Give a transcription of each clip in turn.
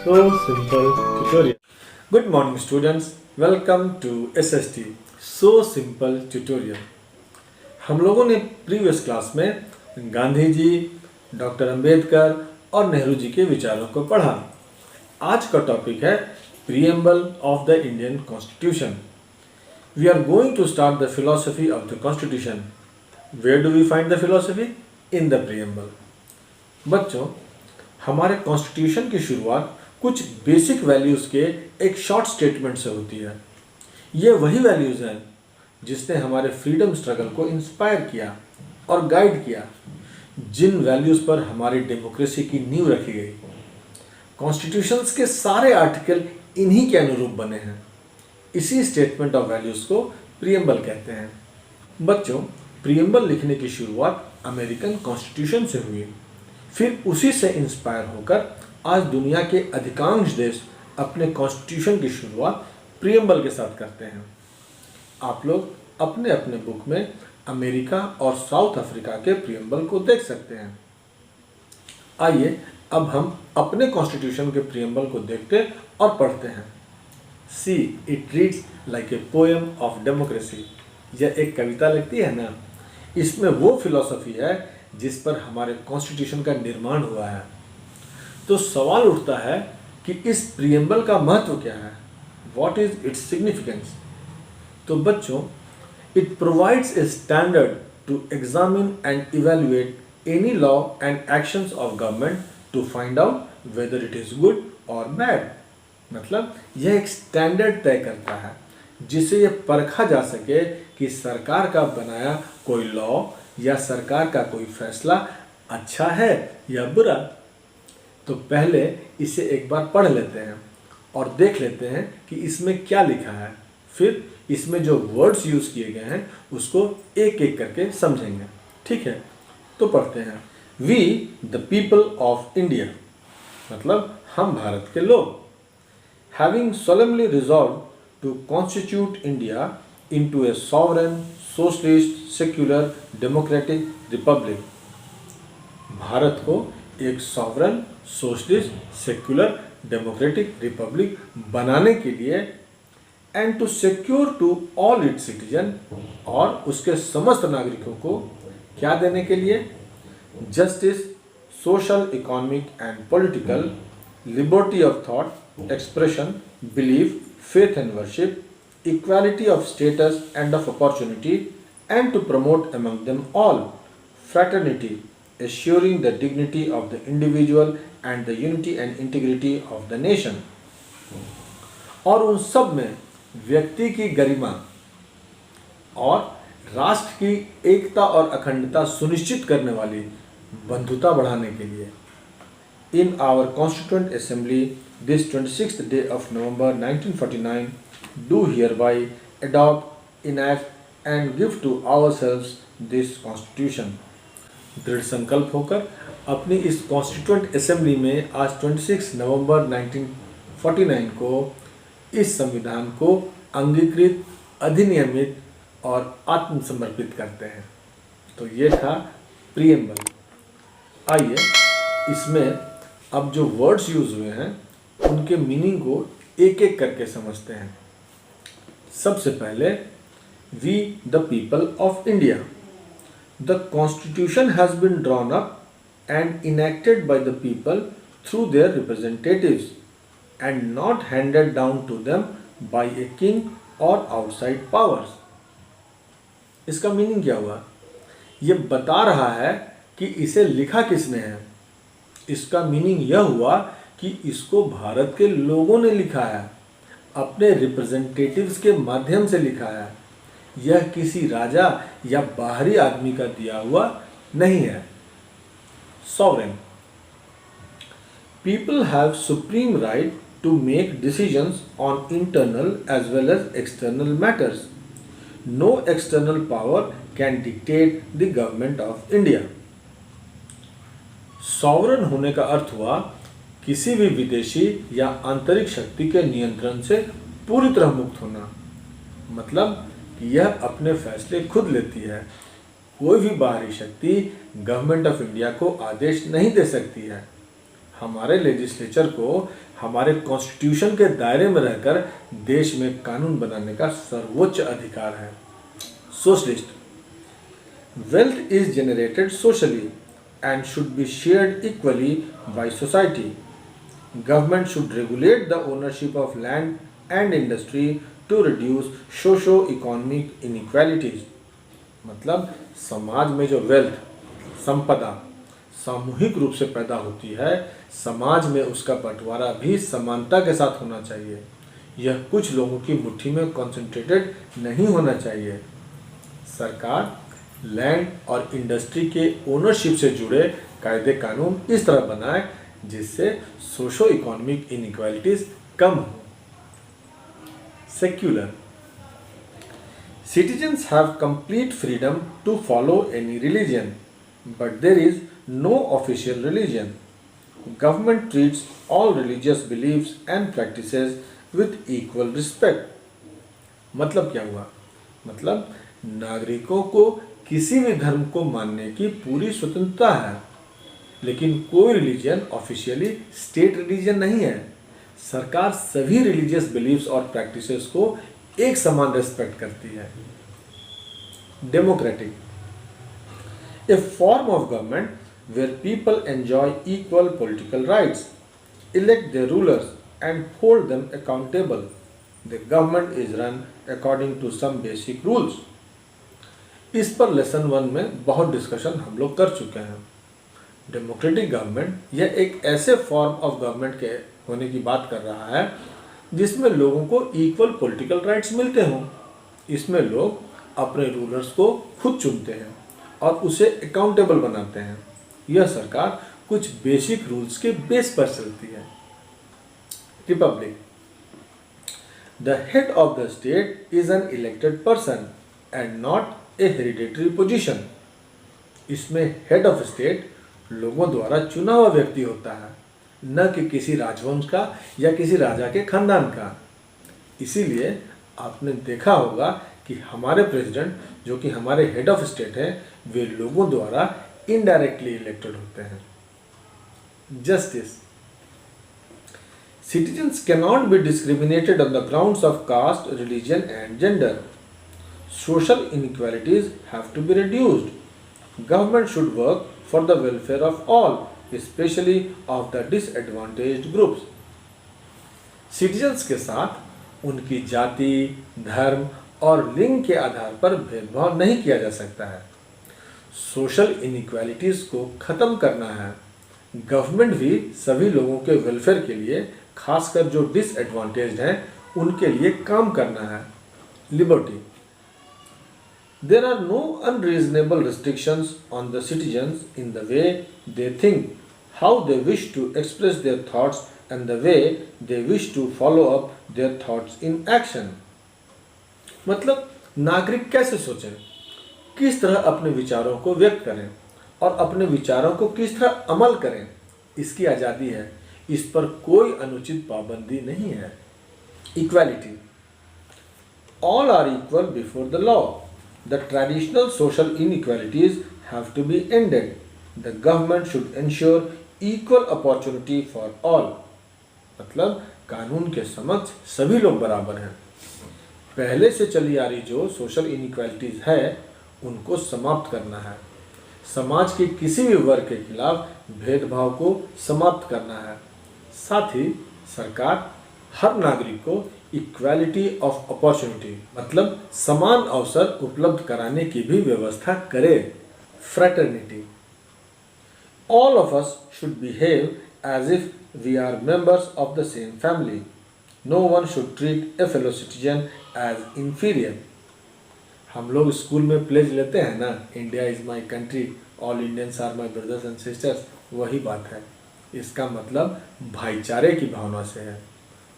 So simple tutorial. Good morning students. Welcome to SST. So simple tutorial. हम लोगों ने previous class में Gandhi ji, doctor Ambedkar और नेहरू जी के विचारों को पढ़ा। आज का टॉपिक है preamble of the Indian constitution. We are going to start the philosophy of the constitution. Where do we find the philosophy? In the preamble. बच्चों, हमारे कॉन्स्टिट्यूशन की शुरुआत कुछ बेसिक वैल्यूज़ के एक शॉर्ट स्टेटमेंट से होती है। ये वही वैल्यूज़ हैं जिसने हमारे फ्रीडम स्ट्रगल को इंस्पायर किया और गाइड किया, जिन वैल्यूज़ पर हमारी डेमोक्रेसी की नींव रखी गई। कॉन्स्टिट्यूशंस के सारे आर्टिकल इन्हीं के अनुरूप बने हैं। इसी स्टेटमेंट ऑफ वैल्यूज़ को प्रीएम्बल कहते हैं। बच्चों, प्रीएम्बल लिखने की शुरुआत अमेरिकन कॉन्स्टिट्यूशन से हुई, फिर उसी से इंस्पायर होकर आज दुनिया के अधिकांश देश अपने कॉन्स्टिट्यूशन की शुरुआत प्रीएम्बल के साथ करते हैं। आप लोग अपने अपने बुक में अमेरिका और साउथ अफ्रीका के प्रीएम्बल को देख सकते हैं। आइए अब हम अपने कॉन्स्टिट्यूशन के प्रीएम्बल को देखते और पढ़ते हैं। See it reads like a poem of democracy. यह एक कविता लगती है ना। इसमें वो फिलॉसफी है जिस पर हमारे कॉन्स्टिट्यूशन का निर्माण हुआ है। तो सवाल उठता है कि इस प्रीएम्बल का महत्व क्या है? What is its significance? तो बच्चों, it provides a standard to examine and evaluate any law and actions of government to find out whether it is good और बैड। मतलब यह एक स्टैंडर्ड तय करता है जिससे यह परखा जा सके कि सरकार का बनाया कोई लॉ या सरकार का कोई फैसला अच्छा है या बुरा। तो पहले इसे एक बार पढ़ लेते हैं और देख लेते हैं कि इसमें क्या लिखा है। फिर इसमें जो वर्ड्स यूज़ किए गए हैं उसको एक एक करके समझेंगे। ठीक है, तो पढ़ते हैं। We the people of India, मतलब हम भारत के लोग, having solemnly resolved to constitute India into a sovereign, socialist, secular, democratic republic। भारत को एक sovereign, socialist, secular, democratic republic बनाने के लिए and to secure to all its citizen, और उसके समस्त नागरिकों को क्या देने के लिए? Justice, social, economic and political, liberty of thought, expression, belief, faith and worship, equality of status and of opportunity, and to promote among them all fraternity, assuring the dignity of the individual and the unity and integrity of the nation। और उन सब में व्यक्ति की गरिमा और राष्ट्र की एकता और अखंडता सुनिश्चित करने वाली बंधुता बढ़ाने के लिए in our Constituent Assembly this 26th day of November 1949 do hereby adopt, enact and give to ourselves this Constitution। दृढ़ संकल्प होकर अपनी इस कॉन्स्टिट्यूएंट असेंबली में आज 26 नवंबर 1949 को इस संविधान को अंगीकृत, अधिनियमित और आत्मसमर्पित करते हैं। तो ये था प्रीएम्बल। आइए इसमें अब जो वर्ड्स यूज हुए हैं उनके मीनिंग को एक एक करके समझते हैं। सबसे पहले, we the people of India. The constitution has been drawn up and enacted by the people through their representatives and not handed down to them by a king और आउटसाइड पावर्स। इसका मीनिंग क्या हुआ? ये बता रहा है कि इसे लिखा किसने है। इसका मीनिंग यह हुआ कि इसको भारत के लोगों ने लिखा है, अपने रिप्रेजेंटेटिव्स के माध्यम से लिखा है। यह किसी राजा या बाहरी आदमी का दिया हुआ नहीं है। Sovereign, people have supreme right to make decisions on internal as well as external matters. No external power can dictate the government of India. Sovereign होने का अर्थ हुआ किसी भी विदेशी या आंतरिक शक्ति के नियंत्रण से पूरी तरह मुक्त होना। मतलब कि यह अपने फैसले खुद लेती है। कोई भी बाहरी शक्ति गवर्नमेंट ऑफ इंडिया को आदेश नहीं दे सकती है। हमारे लेजिस्लेचर को हमारे कॉन्स्टिट्यूशन के दायरे में रहकर देश में कानून बनाने का सर्वोच्च अधिकार है। Socialist, wealth is generated socially and should be shared equally by society. Government should regulate the ownership of land and industry to reduce socio-economic inequalities. मतलब समाज में जो वेल्थ, संपदा सामूहिक रूप से पैदा होती है, समाज में उसका बंटवारा भी समानता के साथ होना चाहिए। यह कुछ लोगों की मुट्ठी में कॉन्सेंट्रेटेड नहीं होना चाहिए। सरकार लैंड और इंडस्ट्री के ओनरशिप से जुड़े कायदे कानून इस तरह बनाए जिससे सोशो इकोनॉमिक इनइक्वालिटीज कम हो। Secular, citizens have complete freedom to follow any religion, but there is no official religion. Government treats all religious beliefs and practices with equal respect. मतलब क्या हुआ? मतलब नागरिकों को किसी भी धर्म को मानने की पूरी स्वतंत्रता है, लेकिन कोई रिलीजन ऑफिशियली स्टेट रिलीजन नहीं है। सरकार सभी रिलीजियस बिलीफ्स और प्रैक्टिसेस को एक समान रेस्पेक्ट करती है। Democratic, a form of government where people enjoy equal political rights, elect their rulers and hold them accountable. The government is run according to some basic rules. इस पर lesson 1 में बहुत डिस्कशन हम लोग कर चुके हैं। डेमोक्रेटिक गवर्नमेंट यह एक ऐसे फॉर्म ऑफ गवर्नमेंट के होने की बात कर रहा है जिसमें लोगों को इक्वल पॉलिटिकल राइट्स मिलते हों। इसमें लोग अपने रूलर्स को खुद चुनते हैं और उसे अकाउंटेबल बनाते हैं। यह सरकार कुछ बेसिक रूल्स के बेस पर चलती है। Republic, the head of the state is an elected person and not a hereditary position. इसमें हेड ऑफ स्टेट लोगों द्वारा चुना हुआ व्यक्ति होता है, न कि किसी राजवंश का या किसी राजा के खानदान का। इसीलिए आपने देखा होगा कि हमारे प्रेसिडेंट, जो कि हमारे हेड ऑफ स्टेट हैं, वे लोगों द्वारा इनडायरेक्टली इलेक्टेड होते हैं। Justice, citizens cannot be discriminated on the grounds of caste, religion and gender. Social inequalities have to be reduced. Government should work for the welfare of all, especially of the disadvantaged groups. Citizens के साथ उनकी जाति, धर्म और लिंग के आधार पर भेदभाव नहीं किया जा सकता है। सोशल इनइक्वालिटीज को खत्म करना है। गवर्नमेंट भी सभी लोगों के वेलफेयर के लिए, खासकर जो डिसएडवांटेज्ड हैं, उनके लिए काम करना है। Liberty, there are no unreasonable restrictions on the citizens in the way they think, how they wish to express their thoughts and the way they wish to follow up their thoughts in action. मतलब नागरिक कैसे सोचें, किस तरह अपने विचारों को व्यक्त करें और अपने विचारों को किस तरह अमल करें, इसकी आज़ादी है। इस पर कोई अनुचित पाबंदी नहीं है। Equality, all are equal before the law. The traditional social inequalities have to be ended. The government should ensure equal opportunity for all. मतलब कानून के समक्ष सभी लोग बराबर हैं। पहले से चली आ रही जो सोशल इनइक्वालिटीज है, उनको समाप्त करना है। समाज के किसी भी वर्ग के खिलाफ भेदभाव को समाप्त करना है। साथ ही सरकार हर नागरिक को इक्वालिटी ऑफ अपॉर्चुनिटी, मतलब समान अवसर उपलब्ध कराने की भी व्यवस्था करे। Fraternity, all of us should behave as if we are members of the same family. No one should treat a fellow citizen as inferior. हम लोग स्कूल में प्लेज लेते हैं ना, India is my country, all Indians are my brothers and sisters, वही बात है। इसका मतलब भाईचारे की भावना से है।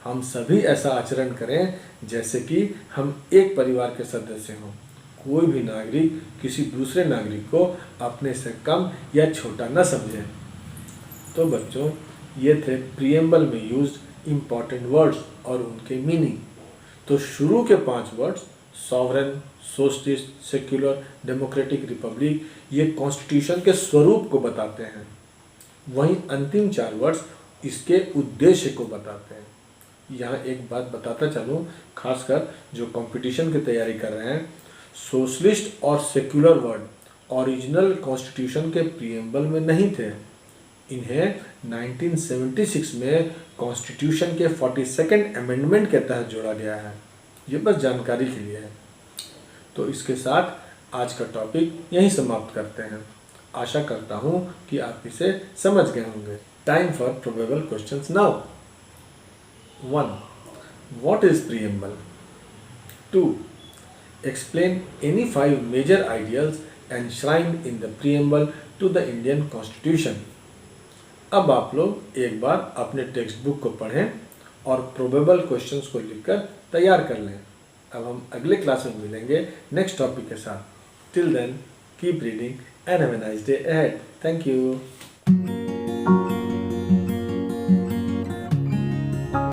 हम सभी ऐसा आचरण करें जैसे कि हम एक परिवार के सदस्य हों। कोई भी नागरिक किसी दूसरे नागरिक को अपने से कम या छोटा न समझे। तो बच्चों, ये थे प्रीएम्बल में यूज्ड इम्पॉर्टेंट वर्ड्स और उनके मीनिंग। तो शुरू के 5 words sovereign, socialist, secular, democratic, Republic, ये कॉन्स्टिट्यूशन के स्वरूप को बताते हैं। वहीं अंतिम 4 वर्ड्स इसके उद्देश्य को बताते हैं। यहाँ एक बात बताता चलूँ, खासकर जो कंपटीशन की तैयारी कर रहे हैं, सोशलिस्ट और सेक्युलर वर्ड ओरिजिनल कॉन्स्टिट्यूशन के प्रीएम्बल में नहीं थे। इन्हें 1976 में कॉन्स्टिट्यूशन के 42nd अमेंडमेंट के तहत जोड़ा गया है। ये बस जानकारी के लिए है। तो इसके साथ आज का टॉपिक यहीं समाप्त करते हैं। आशा करता हूँ कि आप इसे समझ गए होंगे। Time for probable questions now. 1. What is preamble? 2. Explain any 5 major ideals enshrined in the preamble to the Indian Constitution. अब आप लोग एक बार अपने टेक्स्ट बुक को पढ़ें और प्रोबेबल क्वेश्चंस को लिखकर तैयार कर लें। अब हम अगले क्लास में मिलेंगे नेक्स्ट टॉपिक के साथ। Till then keep reading and have a nice day ahead. Thank you.